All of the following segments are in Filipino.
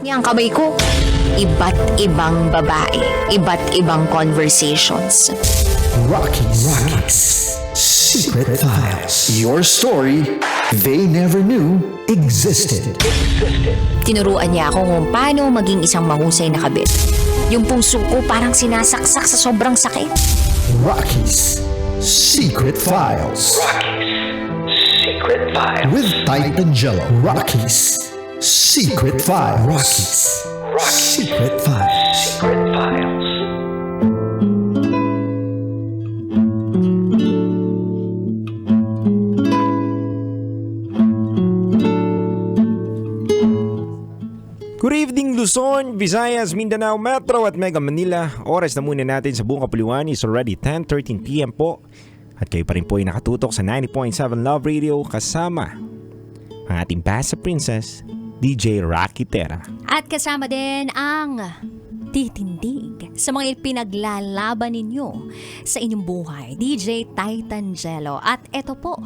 Ang kamay ko, iba't ibang babae, iba't ibang conversations. Rocky's Secret Files. Your story they never knew existed. Tinuruan niya ako kung paano maging isang mahusay na kabit. Yung puso ko parang sinasaksak sa sobrang sakit. Rocky's Secret Files. Secret Files. With Titan Jello. Rocky's Secret Files. Rocky's Secret Files. Secret Files. Good evening Luzon, Visayas, Mindanao, Metro at Mega Manila. Oras na muna natin sa buong kapuluan is already 10:13 PM po. At kayo pa rin po ay nakatutok sa 90.7 Love Radio kasama ang ating Basa Princess, DJ Rocky Terra. At kasama din ang titindig sa mga pinaglalaban ninyo sa inyong buhay, DJ Titan Jello. At ito po,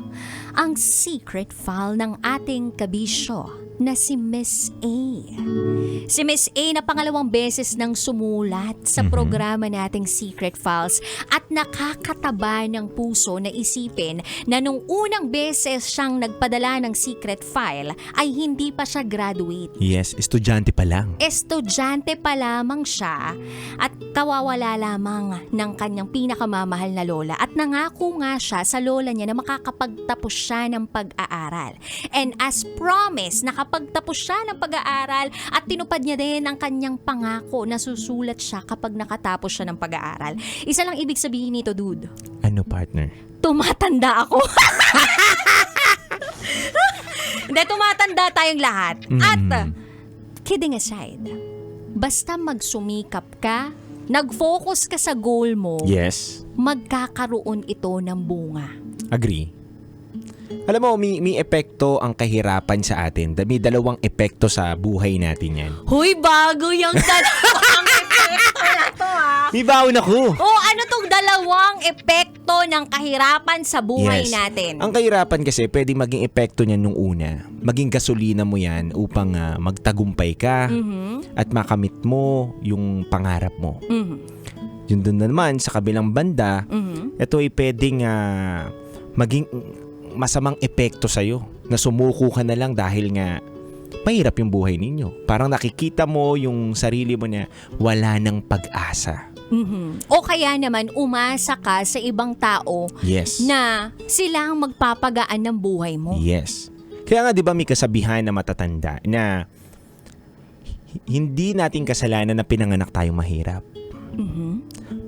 ang secret file ng ating kabisyo na si Miss A. Si Miss A na pangalawang beses nang sumulat sa programa nating Secret Files at nakakataba ng puso na isipin na nung unang beses siyang nagpadala ng secret file ay hindi pa siya graduate. Yes, estudyante pa lang. Estudyante pa lamang siya at kawawala lamang ng kanyang pinakamamahal na lola at nangako nga siya sa lola niya na makakapagtapos siya ng pag-aaral. And as promised, nakapagtapos siya ng pag-aaral at tinupad niya din ang kanyang pangako na susulat siya kapag nakatapos siya ng pag-aaral. Isa lang ibig sabihin nito, dude. Ano partner? Tumatanda ako. Hindi, tumatanda tayong lahat. At, kidding aside, basta magsumikap ka, nag-focus ka sa goal mo, Yes, magkakaroon ito ng bunga. agree. Alam mo, may epekto ang kahirapan sa atin. May dalawang epekto sa buhay natin yan. Huy, bago yung dalawang epekto na to, ha? May baon ako! O, ano tong dalawang epekto ng kahirapan sa buhay Yes. natin? Ang kahirapan kasi, pwedeng maging epekto niyan nung una. Maging gasolina mo yan upang magtagumpay ka at makamit mo yung pangarap mo. Yun doon naman, sa kabilang banda, ito ay pwedeng maging masamang epekto sa'yo. Na sumuko ka na lang dahil nga mahirap yung buhay ninyo. Parang nakikita mo yung sarili mo na wala ng pag-asa. O kaya naman, umasa ka sa ibang tao Yes. na sila ang magpapagaan ng buhay mo. Yes. Kaya nga 'di ba may kasabihan na matatanda na hindi natin kasalanan na pinanganak tayong mahirap.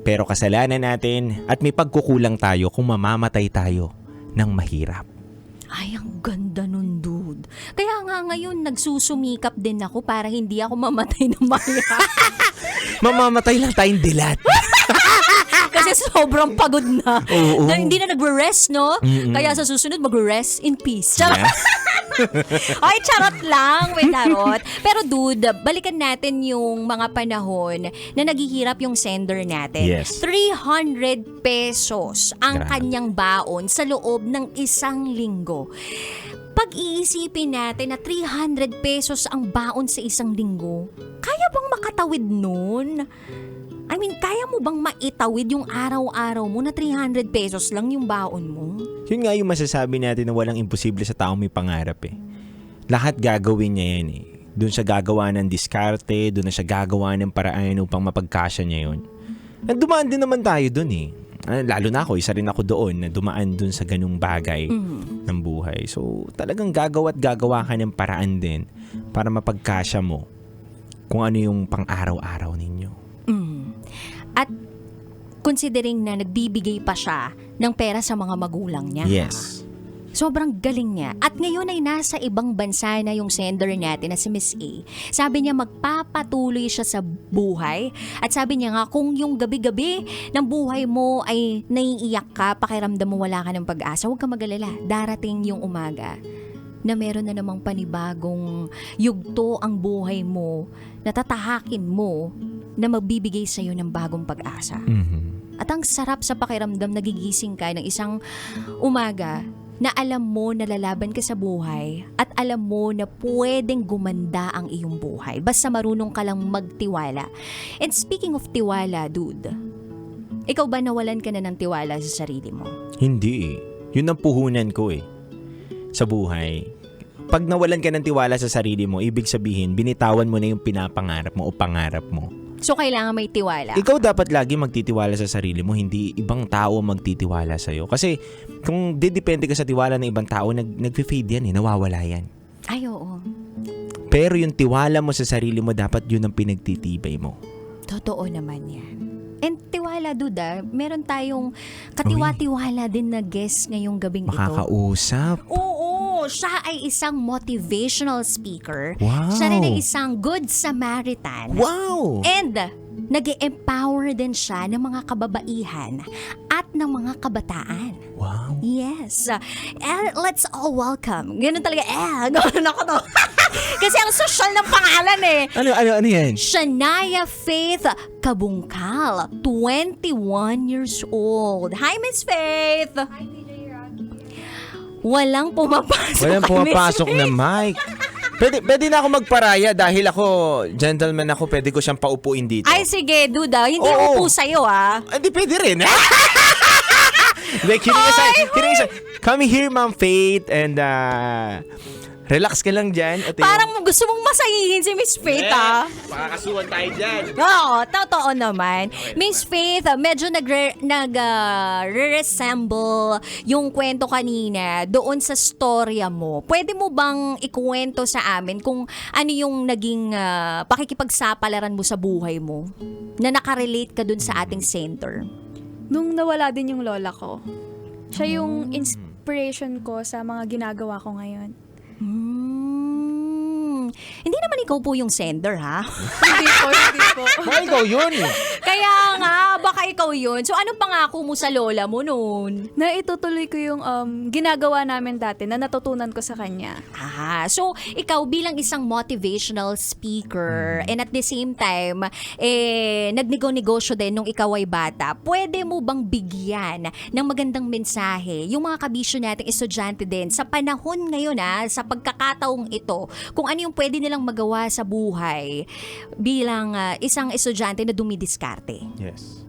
Pero kasalanan natin at may pagkukulang tayo kung mamamatay tayo ng mahirap. Ay, ang ganda nun, dude. Kaya nga ngayon, nagsusumikap din ako para hindi ako mamatay ng mahirap. Mamamatay lang tayong dilat. Kasi sobrang pagod na. Oo. Na hindi na nagre-rest, no? Kaya sa susunod, magre-rest in peace. Charot. Ay, charot lang, may tarot. Pero dude, balikan natin yung mga panahon na naghihirap yung sender natin. Yes. 300 pesos ang Grabe. kanyang baon sa loob ng isang linggo. Pag-iisipin natin na 300 pesos ang baon sa isang linggo, kaya bang makatawid nun? I mean, kaya mo bang maitawid yung araw-araw mo na 300 pesos lang yung baon mo? Yun nga yung masasabi natin na walang imposible sa taong may pangarap eh. Lahat gagawin niya yan eh. Doon siya gagawa ng diskarte, doon na siya gagawa ng paraan upang mapagkasya niya yun. At dumaan din naman tayo doon eh. Lalo na ako, isa rin ako doon na dumaan doon sa ganung bagay ng buhay. So talagang gagawa ka ng paraan din para mapagkasya mo kung ano yung pang-araw-araw ninyo. At considering na nagbibigay pa siya ng pera sa mga magulang niya. Yes. Sobrang galing niya. At ngayon ay nasa ibang bansa na yung sender natin na si Miss A. Sabi niya magpapatuloy siya sa buhay. At sabi niya nga kung yung gabi-gabi ng buhay mo ay naiiyak ka, pakiramdam mo wala ka ng pag-asa, huwag ka mag-alala. Darating yung umaga na meron na namang panibagong yugto ang buhay mo, na tatahakin mo, na magbibigay sa'yo ng bagong pag-asa. At ang sarap sa pakiramdam, nagigising ka ng isang umaga na alam mo na lalaban ka sa buhay at alam mo na pwedeng gumanda ang iyong buhay. Basta marunong ka lang magtiwala. And speaking of tiwala, dude, ikaw ba nawalan ka na ng tiwala sa sarili mo? Hindi eh. Yun ang puhunan ko eh. Sa buhay. Pag nawalan ka ng tiwala sa sarili mo, ibig sabihin, binitawan mo na yung pinapangarap mo o pangarap mo. So, kailangan may tiwala. Ikaw dapat lagi magtitiwala sa sarili mo, hindi ibang tao magtitiwala sa'yo. Kasi kung didepende ka sa tiwala ng ibang tao, nag-fade yan eh, nawawala yan. Ay, oo. Pero yung tiwala mo sa sarili mo, dapat yun ang pinagtitibay mo. Totoo naman yan. And tiwala, duda, meron tayong katiwa-tiwala din na guest ngayong gabing ito. Makakausap. Oo, siya ay isang motivational speaker. Wow. Siya rin ay isang good Samaritan. Wow! And nag-empower din siya ng mga kababaihan at ng mga kabataan. Wow. Yes. Let's all welcome. Ganun talaga. Ganun ako to. Kasi ang social ng pangalan eh. Ano yan? Shania Faith Kabungkal, 21 years old. Hi, Miss Faith! Hi, DJ Rocky. Walang pumapasok na mic. Pwede na ako magparaya dahil ako, gentleman ako, pwede ko siyang paupuin dito. Ay, sige, duda. Hindi Oo. upo sa'yo, ah. Hindi, pwede rin. Hindi, kidding aside. Come here, Ma'am Faith, and relax ka lang dyan. At Parang gusto mong masahihin si Miss Faith, ah. Makakasuhan tayo dyan. Oo, totoo naman. Miss Faith, medyo nag-resemble yung kwento kanina doon sa storya mo. Pwede mo bang ikuwento sa amin kung ano yung naging pakikipagsapalaran mo sa buhay mo na nakarelate ka doon sa ating center? Nung nawala din yung lola ko, siya yung inspiration ko sa mga ginagawa ko ngayon. Hindi naman ikaw po yung sender, ha? Hindi po. Baka ikaw yun. Kaya nga, baka ikaw yun. So, anong pangako mo sa lola mo noon? Na itutuloy ko yung ginagawa namin dati na natutunan ko sa kanya. So, ikaw bilang isang motivational speaker and at the same time, nagnego-negosyo din nung ikaw ay bata, pwede mo bang bigyan ng magandang mensahe yung mga kabisyo nating estudyante din sa panahon ngayon, sa pagkakataong ito, kung ano yung pwede nilang magawa sa buhay bilang isang estudyante na dumidiskarte? Yes.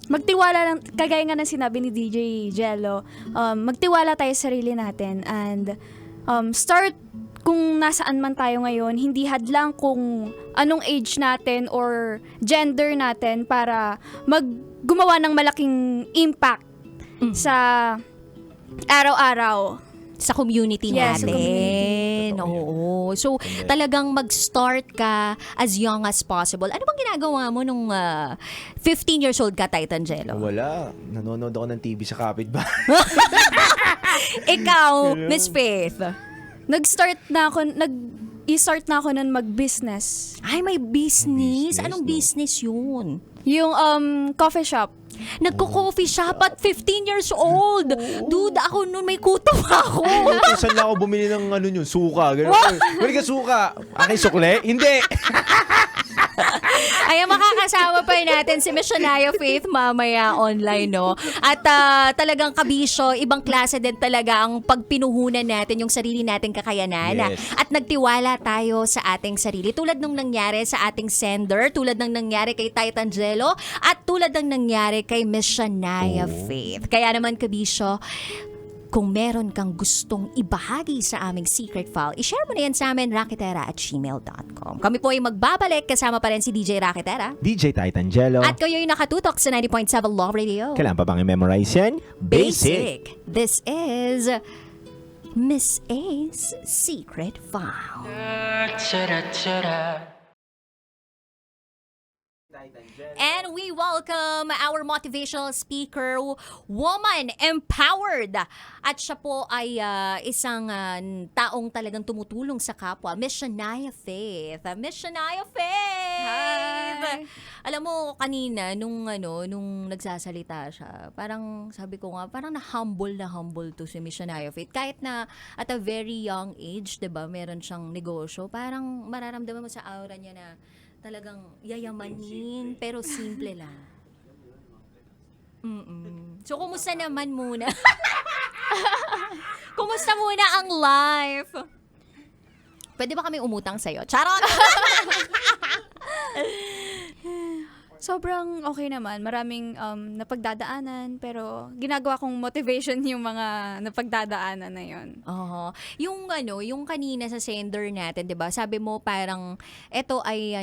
Magtiwala lang, kagaya nga ng sinabi ni DJ Jello, magtiwala tayo sa sarili natin and start kung nasaan man tayo ngayon, hindi hadlang kung anong age natin or gender natin para gumawa ng malaking impact sa araw-araw. Sa community Yes, natin. sa community. Oo. So, talagang mag-start ka as young as possible. Ano bang ginagawa mo nung 15 years old ka, Titan Jello? Wala. Nanonood ako ng TV sa kapitbahay. Ikaw, Miss Faith. Nag-start na ako nun mag-business. Ay, may business. Business, Anong no? business yun? Yung coffee shop. Nagko-coffee shop at 15 years old. Dude, ako noon may kuto pa ako. Saan na ako bumili ng suka? Ganun. Bili ka suka. Aking sukle? Hindi. Ay, makakasama pa natin si Miss Shania Faith mamaya online, no? At talagang kabisyo, ibang klase din talaga ang pagpinuhunan natin yung sarili nating kakayanan. Yes. At nagtiwala tayo sa ating sarili. Tulad nung nangyari sa ating sender, tulad ng nangyari kay Titan Jello, at tulad ng nangyari kay Miss Shania Faith. Kaya naman, kabisyo, kung meron kang gustong ibahagi sa aming secret file, i-share mo na yan sa amin, raketera@gmail.com. Kami po ay magbabalik, kasama pa rin si DJ Raketera. DJ Titan Jello. At kayo'y nakatutok sa 90.7 Love Radio. Kailangan pa bang i-memorize yan? Basic. This is Miss A's Secret File. And we welcome our motivational speaker, woman empowered. At siya po ay isang taong talagang tumutulong sa kapwa, Miss Shania Faith. Miss Shania Faith! Hi! Alam mo, kanina, nung nagsasalita siya, parang sabi ko nga, parang na-humble to si Miss Shania Faith. Kahit na at a very young age, 'di ba, meron siyang negosyo, parang mararamdaman mo sa aura niya na talagang yayamanin, pero simple lang. So, kumusta naman muna? Kumusta muna ang life? Pwede ba kami umutang sa'yo? Charot! Sobrang okay naman. Maraming napagdadaanan, pero ginagawa kong motivation yung mga napagdadaanan na yun. Oo. Yung kanina sa sender natin, 'di ba? Sabi mo parang eto ay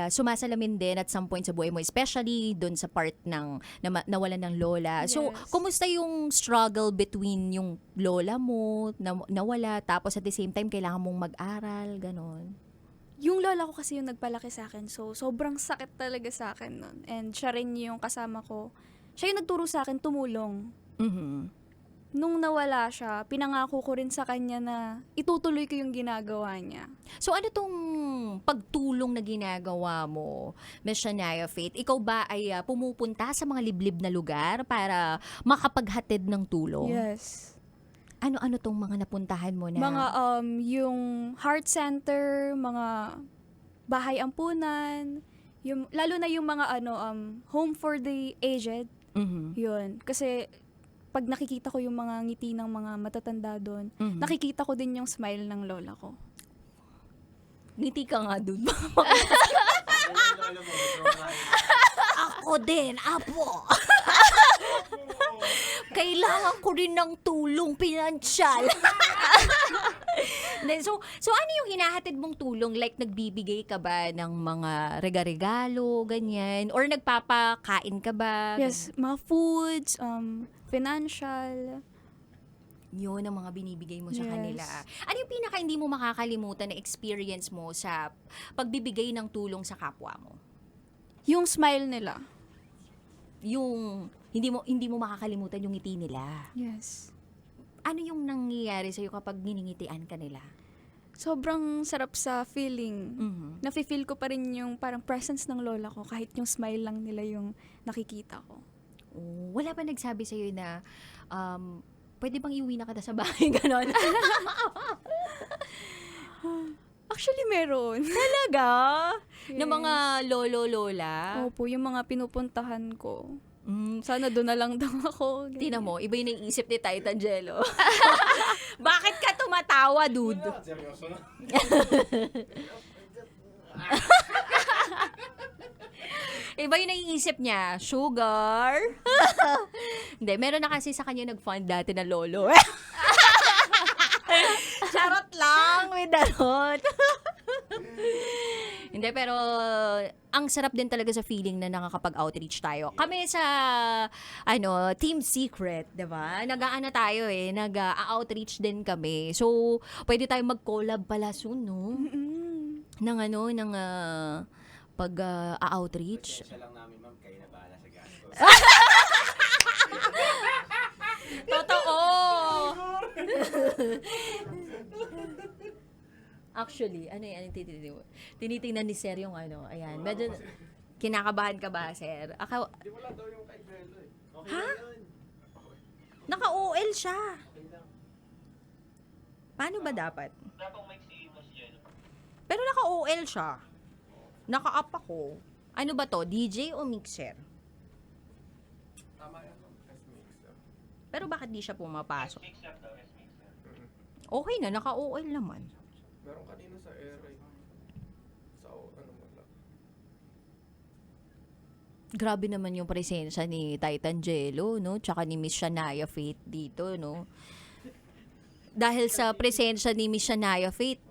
sumasalamin din at some point sa buhay mo, especially doon sa part ng nawalan ng lola. So, Yes. kumusta yung struggle between yung lola mo nawala tapos at the same time kailangan mong mag-aral, ganon? Yung lola ko kasi yung nagpalaki sa akin, so sobrang sakit talaga sa akin nun. And siya rin yung kasama ko. Siya yung nagturo sa akin tumulong. Mhm. Nung nawala siya, pinangako ko rin sa kanya na itutuloy ko yung ginagawa niya. So ano tong pagtulong na ginagawa mo, Miss Shania Faith? Ikaw ba ay pumupunta sa mga liblib na lugar para makapaghatid ng tulong? Yes. Ano-ano tong mga napuntahan mo na? Mga yung heart center, mga bahay ampunan, yung lalo na yung mga home for the aged, Mhm. yun. Kasi pag nakikita ko yung mga ngiti ng mga matatanda doon, Mhm. nakikita ko din yung smile ng lola ko. Ngiti ka nga dun. Ako din, apo. Kailangan ko rin ng tulong pinansyal. So ano yung hinahatid mong tulong? Like, nagbibigay ka ba ng mga regalo, ganyan? Or nagpapakain ka ba? Yes, mga foods, financial. Yun ang mga binibigay mo sa Yes. kanila. Ano yung pinaka hindi mo makakalimutan na experience mo sa pagbibigay ng tulong sa kapwa mo? Yung smile nila. Yung hindi mo makakalimutan yung ngiti nila. Yes. Ano yung nangyayari sa'yo kapag giningitian ka nila? Sobrang sarap sa feeling. Mhm. Nafe-feel ko pa rin yung parang presence ng lola ko kahit yung smile lang nila yung nakikita ko. Oh, wala ba nagsabi sa'yo na pwede bang iuwi na kita sa bahay? Ganon. Actually, meron. Talaga? Yes. Na mga lolo-lola? Opo, yung mga pinupuntahan ko. Mm, Sana doon na lang daw ako. ganyan. tina mo, iba yung naiisip ni Titan Jello. Bakit ka tumatawa, dude? Iba yung naiisip niya, sugar. Hindi, meron na kasi sa kanya nag-fund dati na lolo. Charot lang, may darot. Hindi, pero ang sarap din talaga sa feeling na nakakapag-outreach tayo. Kami sa Team Secret, 'di ba? Nag-aano tayo nag-outreach din kami. So, pwede tayong mag-collab pala soon, no? Ng pag-outreach. Siya lang namin, ma'am, kayo na bahala sa gastos. Totoo! Actually, ano yan, tinitingnan ni Sir yung ayan. Medyo, kinakabahan ka ba, Sir? Di wala daw yung kay Jello eh. Okay Ha? lang yun. Naka-OL siya. Paano ba dapat? Pero naka-OL siya. Naka-up ako. Ano ba to? DJ o mixer? Tama yan, ma'am. S-mixer. Pero bakit di siya pumapasok? Okay na, naka-OL naman. Meron kanina sa air eh. Sa wala. Grabe naman yung presensya ni Titan Jello, no? Tsaka ni Miss Shania Faith dito, no? Dahil sa presensya ni Miss Shania Faith,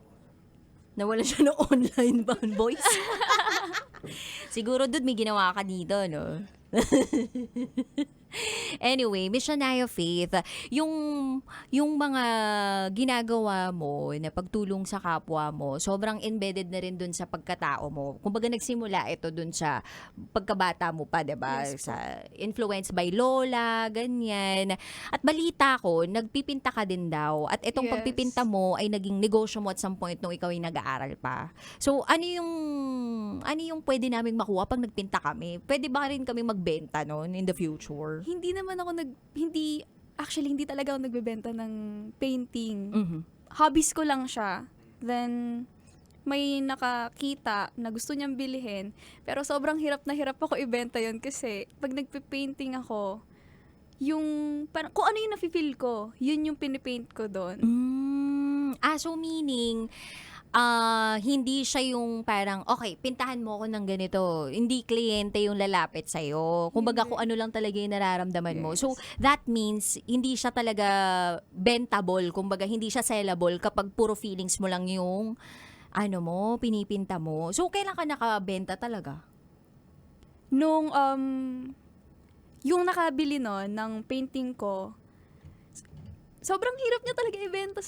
nawala siya ng online ban, boys. Siguro doon may ginawa ka dito, no? Anyway, Miss Shania Faith, yung mga ginagawa mo na pagtulong sa kapwa mo, sobrang embedded na rin dun sa pagkatao mo. Kumbaga nagsimula ito dun sa pagkabata mo pa, 'di ba? Yes, Sa influence by lola, ganyan. At balita ko, nagpipinta ka din daw. At itong Yes. pagpipinta mo ay naging negosyo mo at some point nung ikaw ay nag-aaral pa. So, ano yung pwede naming makuha pag nagpinta kami? Pwede ba rin kami magbenta noon in the future? Hindi naman ako hindi talaga ako nagbebenta ng painting. Mhm. Hobbies ko lang siya. Then, may nakakita na gusto niyang bilhin. Pero sobrang hirap na hirap ako ibenta yon kasi pag nagpe-painting ako, yung, parang, kung ano yung nafe-feel ko, yun yung pinipaint ko doon. So meaning, hindi siya yung parang, okay, pintahan mo ako ng ganito. Hindi kliyente yung lalapit sa'yo. Kumbaga kung ano lang talaga yung nararamdaman mo. So, that means, hindi siya talaga bentable. Kumbaga, hindi siya sellable kapag puro feelings mo lang yung, pinipinta mo. So, kailan ka nakabenta talaga? Nung, yung nakabili nun ng painting ko, sobrang hirap niya talaga ibenta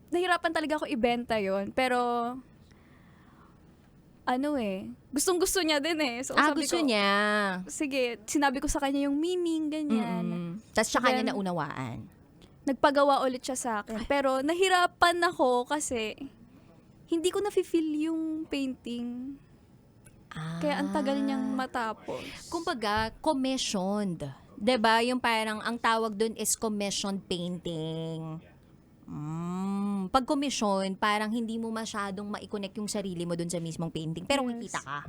nahirapan talaga ako ibenta yon. Pero, gustong-gusto niya din eh. So, sabi Gusto ko, niya. sige, sinabi ko sa kanya yung meaning, ganyan. Tapos siya kanya Then, naunawaan. Nagpagawa ulit siya sa akin. Pero, nahirapan ako kasi, hindi ko na-feel yung painting. Kaya ang tagal niyang matapos. Kumbaga, commissioned. 'Di ba? Yung parang ang tawag doon is commissioned painting. Pag commission, parang hindi mo masyadong ma-connect yung sarili mo doon sa mismong painting. Pero Yes. kikita ka.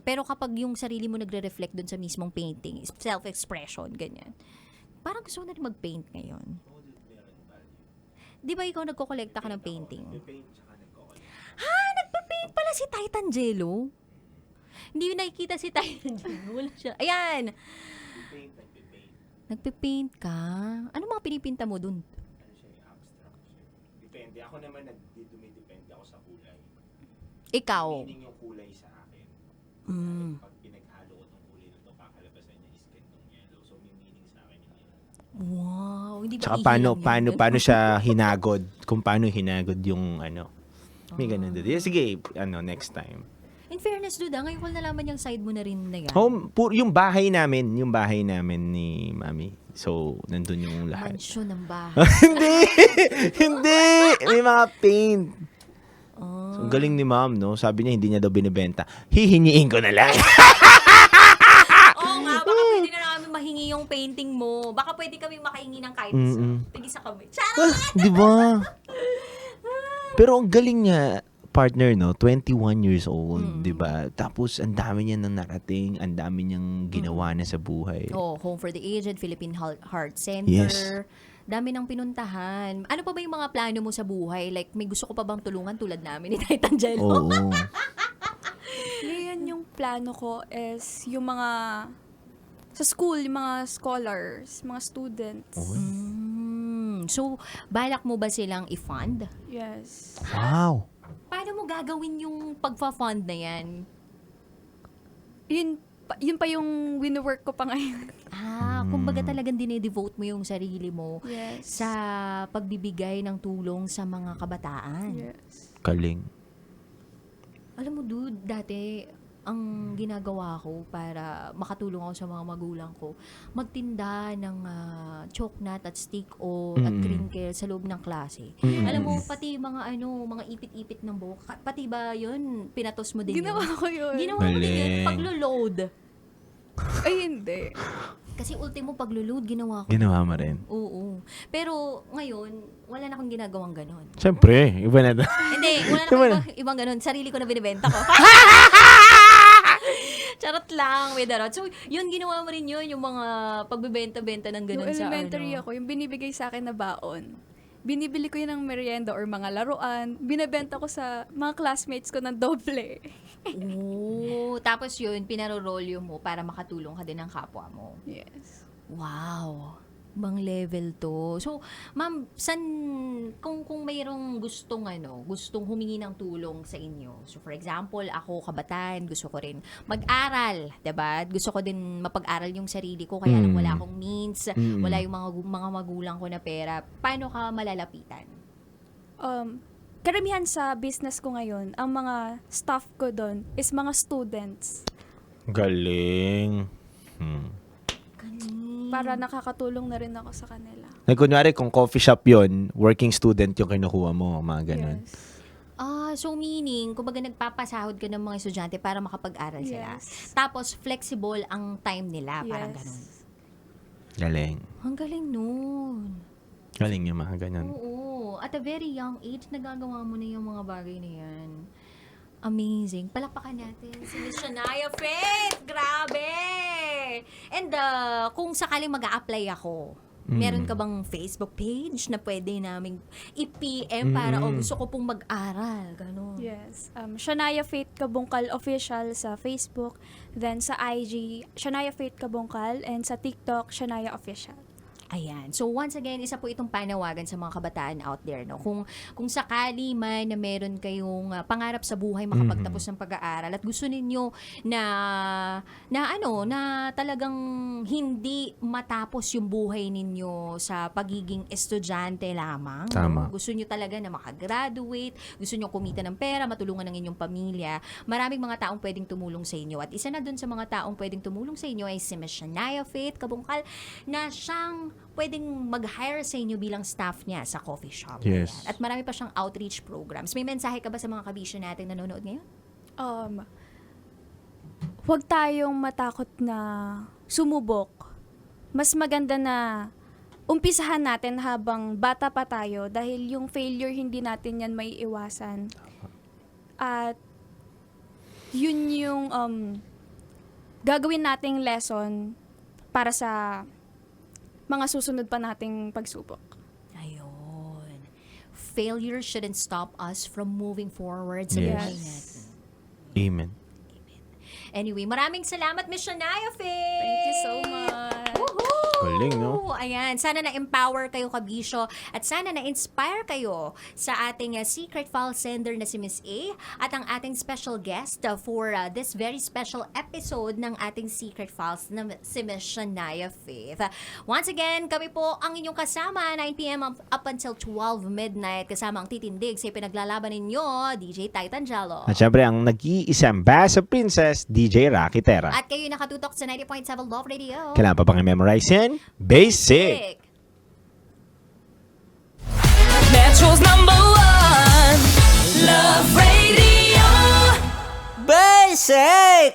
Pero kapag yung sarili mo nagre-reflect doon sa mismong painting, self-expression, ganyan. Parang gusto mo na rin mag-paint ngayon. Di ba ikaw nagko-kolekta ka ng painting? Nagpa-paint pala si Titan Jello. Hindi yung nakikita si Titan Jello. Wala siya. Ayan! Nagpe-paint ka? Ano mga pinipinta mo dun? Depende. Ako naman dumidepende ako sa kulay. Ikaw? Meaning yung kulay sa akin. Pag pinaghalo ko ng kulay na ito, kakalabasan niya is ganitong yellow. So, may meaning sa akin yung yellow. Wow! Hindi ba Tsaka ihilang yun? paano siya hinagod? Kung paano hinagod yung May ganun din. Sige, next time. In fairness, Duda, ngayon ko nalaman yung side mo na rin na yan. Yung bahay namin ni Mami. So, nandun yung lahat. Mansyon ng bahay. Hindi! May mga paint. So, ang galing ni Ma'am, no? Sabi niya, hindi niya daw binibenta. Hihingiin ko na lang. Oo nga, baka pwede na namin mahingi yung painting mo. Baka pwede kami makahingi ng kahit isa. Tigisa kami. Charot! Di ba? Pero ang galing niya, partner, no? 21 years old, di ba? Tapos, ang dami niya nang narating, ang dami niyang ginawa na sa buhay. Home for the Aged, Philippine Heart Center. Yes. Dami nang pinuntahan. Ano pa ba yung mga plano mo sa buhay? Like, may gusto ko pa bang tulungan tulad namin ni Titan Jello? Oo. Ngayon yung plano ko is yung mga sa school, yung mga scholars, mga students. So, balak mo ba silang i-fund? Yes. Wow. Paano mo gagawin yung pagfa-fund na yan? Yun pa yung wino-work ko pa ngayon. Kumbaga talagang dinedevote mo yung sarili mo Yes. sa pagbibigay ng tulong sa mga kabataan. Yes. Galing. Alam mo, dude, dati, ang ginagawa ko para makatulong ako sa mga magulang ko, magtinda ng choknat at stick-o at crinkle sa loob ng klase. Alam mo, pati mga mga ipit-ipit ng buhok, pati ba yun, pinatos mo din Ginawa yun? ko yun. Ginawa mo din yun, Galing. paglo-load. Ay, hindi. Kasi ultimo paglo-load, ginawa ko. Ginawa mo rin. Oo. Pero ngayon, wala na akong ginagawang ganon. Siyempre, iba na. Hindi, wala na akong ibang ganon. Sarili ko na binibenta ko. Charot lang, Wedarot. So, yun, ginawa mo rin yun, yung mga pagbebenta-benta ng Yung ganon sa elementary ako, yung binibigay sa akin na baon. Binibili ko yun ng merienda or mga laruan. Binibenta ko sa mga classmates ko ng doble. Oo. Tapos yun, pinarorolyo mo para makatulong ka din ng kapwa mo. Yes. Wow. Ibang level to. So, ma'am, kung mayroong gustong humingi ng tulong sa inyo. So, for example, ako, kabataan, gusto ko rin mag-aral, 'di ba? Gusto ko din mapag-aral yung sarili ko, kaya lang wala akong means, wala yung mga magulang ko na pera. Paano ka malalapitan? Karamihan sa business ko ngayon, ang mga staff ko doon is mga students. Galing. Para nakakatulong na rin ako sa kanila. Kunwari, kung coffee shop yon, working student yung kinukuha mo, mga ganun. Yes. So meaning, kumbaga nagpapasahod ka ng mga estudyante para makapag-aral sila. Yes. Tapos, flexible ang time nila, parang Yes. ganun. Galing. Ang galing nun. Galing yung mga ganun. Oo. At a very young age, nagagawa mo na yung mga bagay na yan. Amazing. Palakpakan natin si Miss Shania Faith. Grabe! syempre. And kung sakaling mag-a-apply ako, meron ka bang Facebook page na pwede naming i-PM para gusto ko pong mag-aral? Ganon. Yes. Shania Faith Kabungkal Official sa Facebook. Then sa IG, Shania Faith Kabungkal. And sa TikTok, Shania Official. Ayan. So once again, isa po itong panawagan sa mga kabataan out there, no. Kung sakali man na meron kayong pangarap sa buhay makapagtapos ng pag-aaral at gusto ninyo na talagang hindi matapos yung buhay ninyo sa pagiging estudyante lamang. Tama. No? Gusto niyo talaga na makagraduate, gusto niyo kumita ng pera, matulungan ng inyong pamilya. Maraming mga taong pwedeng tumulong sa inyo. At isa na dun sa mga taong pwedeng tumulong sa inyo ay si Miss Shania Faith Kabungkal na siyang pwedeng mag-hire sa inyo bilang staff niya sa coffee shop. Yes. Ayan. At marami pa siyang outreach programs. May mensahe ka ba sa mga kabisyo natin nanonood ngayon? Huwag tayong matakot na sumubok. Mas maganda na umpisahan natin habang bata pa tayo dahil yung failure hindi natin yan may iwasan. At yun yung gagawin nating lesson para sa mga susunod pa nating pagsubok. Ayun. Failure shouldn't stop us from moving forward sa Yes. buhay natin. Amen. Anyway, maraming salamat, Miss Shania Faith! Thank you so much. Woohoo! Galing, no? Ayan, sana na-empower kayo, kabisyo, at sana na-inspire kayo sa ating secret file sender na si Miss A at ang ating special guest for this very special episode ng ating secret files na si Miss Shania Faith. Once again, kami po ang inyong kasama 9 p.m. up until 12 midnight kasama ang titindig sa pinaglalaban ninyo, DJ Titan Jello. At syempre, ang nag-iisang Bass of Princess, DJ Rocky Terra. At kayo nakatutok sa 90.7 Love Radio. Kailangan pa bang i-memorize yan? Basic! Metro's #1 Love Radio. Basic!